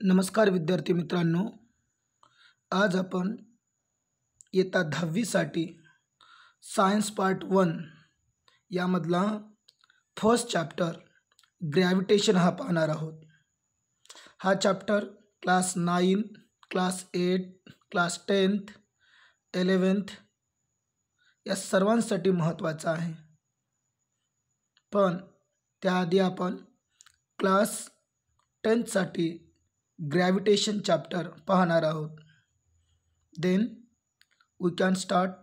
नमस्कार विद्यार्थी मित्रांनो, आज आपण इयत्ता 10वीसाठी सायन्स पार्ट 1 यामधला फर्स्ट चॅप्टर ग्रॅव्हिटेशन हा पाहणार आहोत. हा chapter class 9, class 8, class 10th, 11th या सर्वांसाठी महत्त्वाचा आहे. पण त्याआधी आपण क्लास 10th साठी ग्रॅव्हिटेशन चॅप्टर पाहणार आहोत. Then we can start.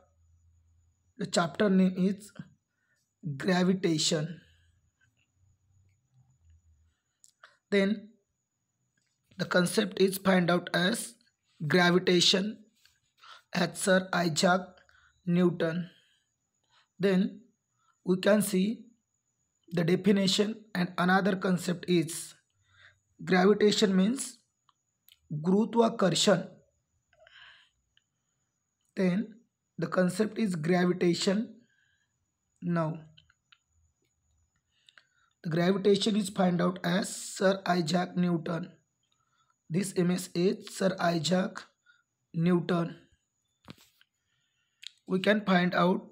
The chapter name is gravitation. Then the concept is find out as gravitation at Sir Isaac Newton. Then we can see the definition, and another concept is gravitation means गुरुत्वाकर्षण. Then the concept is gravitation. Now the gravitation is find out as Sir Isaac Newton. This image is Sir Isaac Newton. We can find out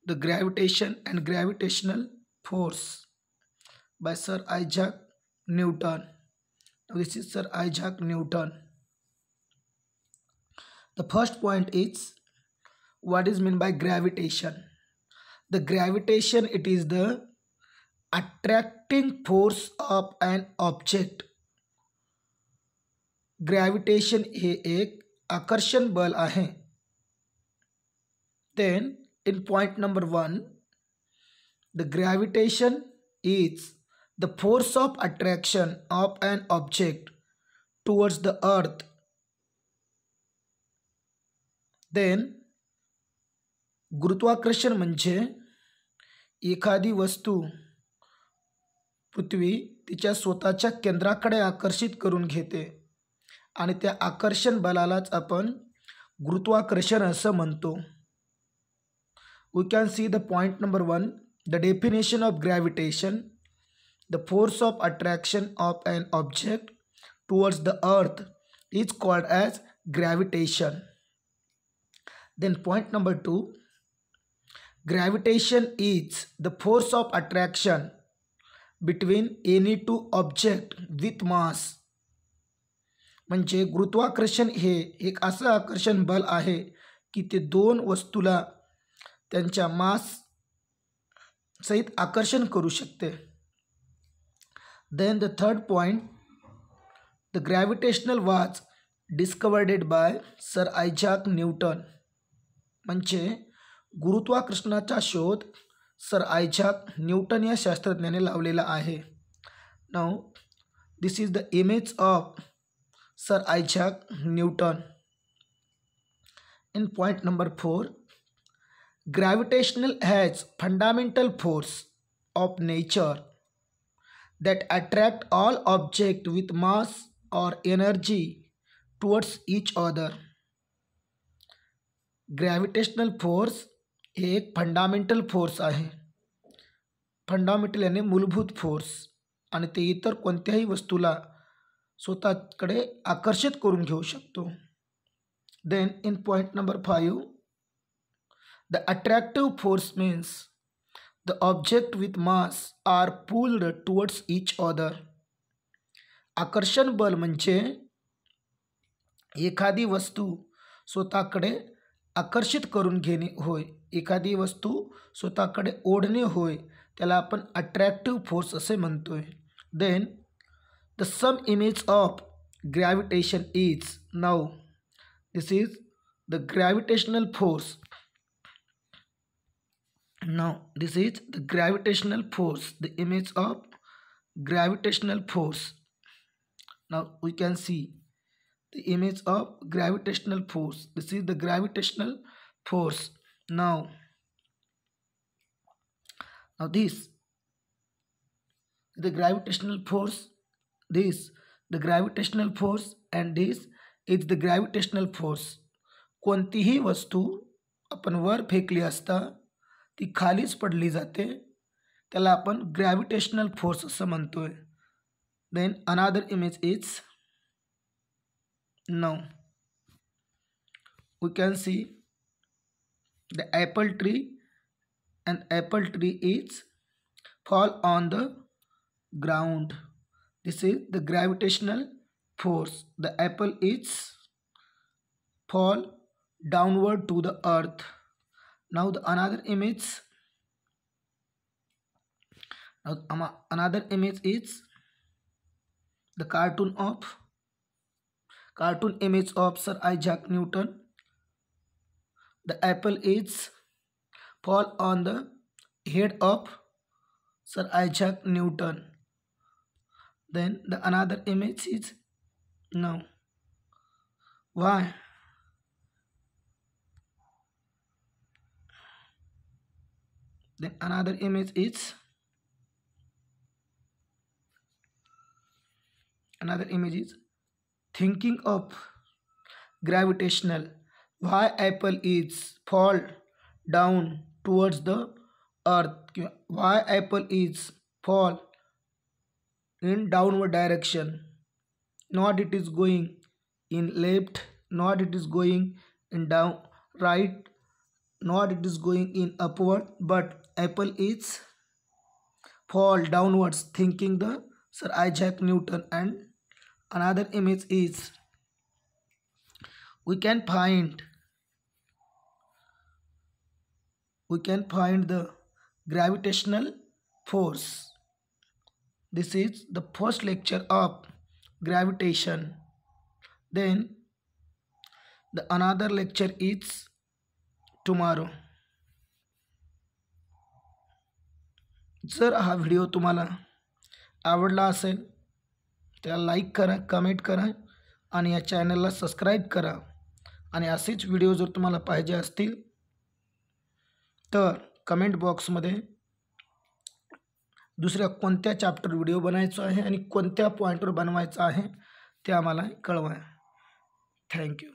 the gravitation and gravitational force by Sir Isaac Newton. Now this is Sir Isaac Newton. The first point is what is meant by gravitation. The gravitation, it is the attracting force of an object. Gravitation हे एक आकर्षण बल आहे. Then in point number 1, the gravitation is the force of attraction of an object towards the earth. Then गुरुत्वाकर्षण म्हणजे एखादी वस्तू पृथ्वी तिच्या स्वतःच्या केंद्राकडे आकर्षित करून घेते आणि त्या आकर्षण बलालाच आपण गुरुत्वाकर्षण असं म्हणतो. We can see the point number 1, the definition of gravitation, the force of attraction of an object towards the earth is called as gravitation. Then point number 2, gravitation is the force of attraction between any two object with mass. म्हणजे गुरुत्वाकर्षण हे एक असं आकर्षण बल आहे की ते दोन वस्तूला त्यांच्या मास सहित आकर्षण करू शकते. Then the third point, the gravitational was discovered by Sir Isaac Newton. म्हणजे गुरुत्वाकर्षणाचा शोध सर आयझॅक न्यूटन या शास्त्रज्ञाने लावलेला आहे. Now this is the image of Sir Isaac Newton. In point number 4, gravitational has fundamental force of nature that attract all objects with mass or energy towards each other. Gravitational force हे एक fundamental force आहे. Fundamental याने मूलभूत force, आणि ते इतर कोणत्याही वस्तूला स्वतःकडे आकर्षित करून घेऊ शकतो. Then in point number 5, the attractive force means the object with mass are pulled towards each other. आकर्षण बल म्हणजे एखादी वस्तू स्वतःकडे आकर्षित करून घेणे होय, एखादी वस्तू स्वतःकडे ओढणे होय, त्याला आपण अट्रॅक्टिव्ह फोर्स असे म्हणतोय. Then the sum image of gravitation is, now this is the gravitational force. Now this is the gravitational force, the image of gravitational force. Now we can see the image of gravitational force. This is the gravitational force. Now this the gravitational force, this the gravitational force, and this is the gravitational force. कोणतीही वस्तू आपण वर फेकली असता ती खालीच पडली जाते, त्याला आपण ग्रॅव्हिटेशनल फोर्स असं म्हणतोय. Then another image is, now we can see the apple tree, and apple tree is fall on the ground. This is the gravitational force. The apple is fall downward to the earth. Now the another image is the cartoon image of Sir Isaac Newton. The apple is fall on the head of Sir Isaac Newton. Then the another image is, now why? Then another image is, thinking of gravitational. Why apple is fall down towards the earth? Why apple is fall in downward direction? Not it is going in left, not it is going in down right, not it is going in upward, but apple is fall downwards, thinking the Sir Isaac Newton. And another image is, we can find the gravitational force. This is the first lecture of gravitation. Then the another lecture is tomorrow. जर हा video तुम्हाला आवडला असेल त्याला like करा, comment करा आणि या चॅनलला सबस्क्राईब करा. आणि असेच व्हिडिओ जर तुम्हाला पाहिजे असतील तर कमेंट बॉक्समध्ये दुसऱ्या कोणत्या चॅप्टर व्हिडिओ बनायचा आहे आणि कोणत्या पॉईंटवर बनवायचा आहे ते आम्हाला कळवा. थँक्यू.